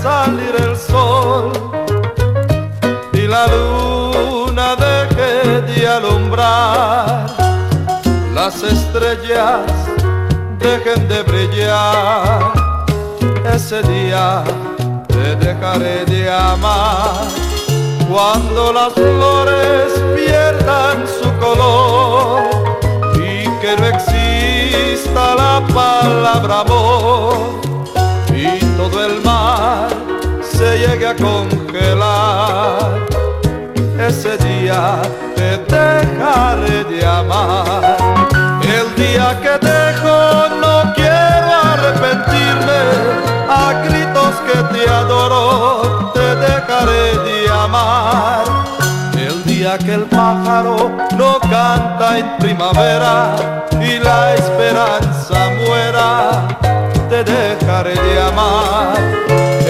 salir el sol y la luna deje de alumbrar, las estrellas dejen de brillar, ese día te dejaré de amar. Cuando las flores pierdan su color y que no exista la palabra amor y todo el mar se llegue a congelar, ese día te dejaré de amar. El día que dejo no quiero arrepentirme, a gritos que te adoro te dejaré de amar. El día que el pájaro no canta en primavera y la esperanza muera, te dejaré de amar.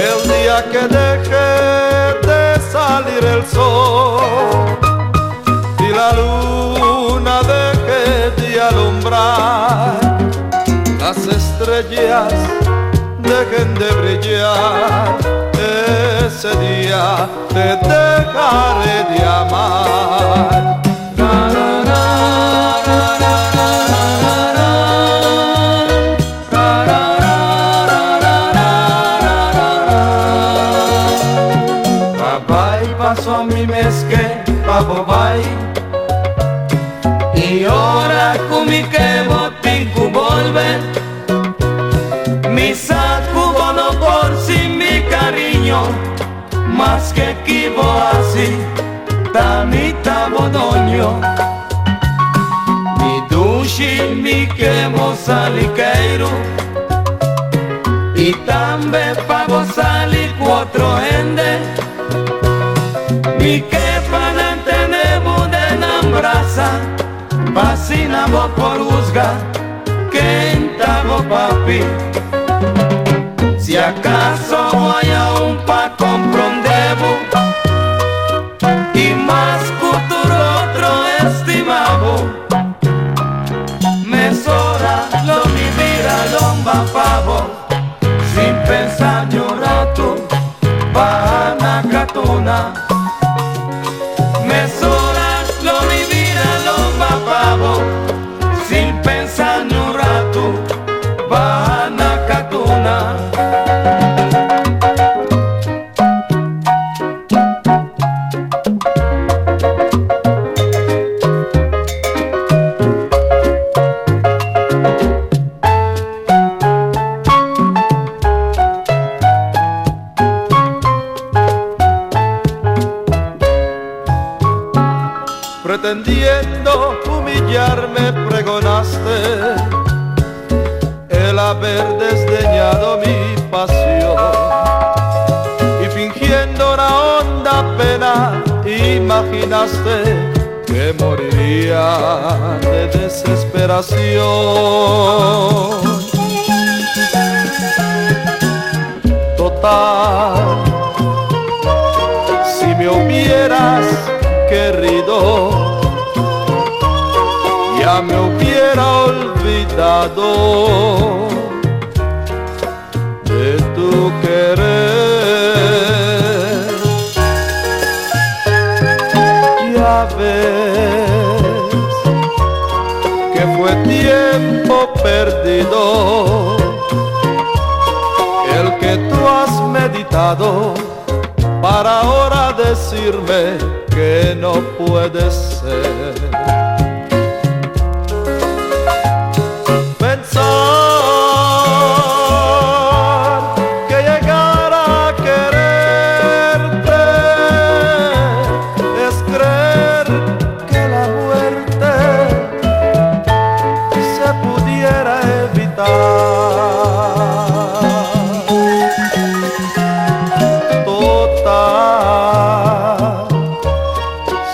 El día que deje de salir el sol y la luna deje de alumbrar, las estrellas dejen de brillar, ese día te dejaré de amar. Papai passou mi mesque papobai y ora kumi quemo pinku volver. Mi saco bono por si mi cariño, más que kibo así, tamita bodoño. Mi dushi mi quemo saliqueiro y tambe pavo sali cuatro ende. Mi que panantenemo de nambrasa, vacinamo por uzga, que entamo papi. Si acaso hay aún pa' comprendemos y más futuro otro estimamos, mesora lo vivir a lomba pavo, sin pensar ni un rato, va a catona. Mesora lo vivir a lomba pavo, sin pensar ni un rato, va a catona. Pretendiendo humillarme pregonaste el haber desdeñado mi pasión y fingiendo una honda pena imaginaste que moriría de desesperación. Total, si me hubieras querido, ya me hubiera olvidado de tu querer. Ya ves que fue tiempo perdido el que tú has meditado para ahora decirme que no puede ser. Pensar que llegar a quererte es creer que la muerte se pudiera evitar. Total,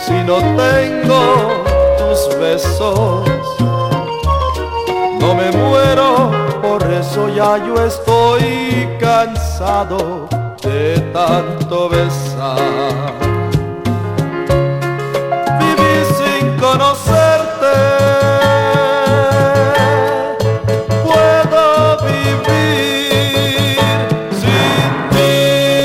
si no tengo tus besos, no me muero, por eso ya yo estoy cansado de tanto besar. Viví sin conocerte, puedo vivir sin ti.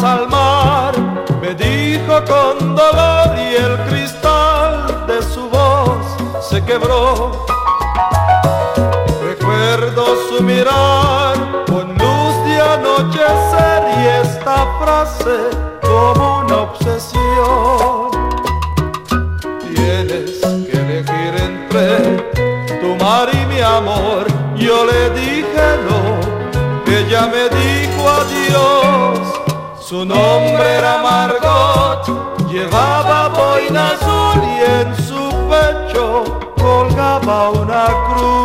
vas al mar, me dijo con dolor y el cristal de su voz se quebró. Recuerdo su mirar con luz de anochecer y esta frase como una obsesión. Tienes que elegir entre tu mar y mi amor. Yo le dije no, ella me dijo adiós. Su nombre era Margot, llevaba boina azul y en su pecho colgaba una cruz.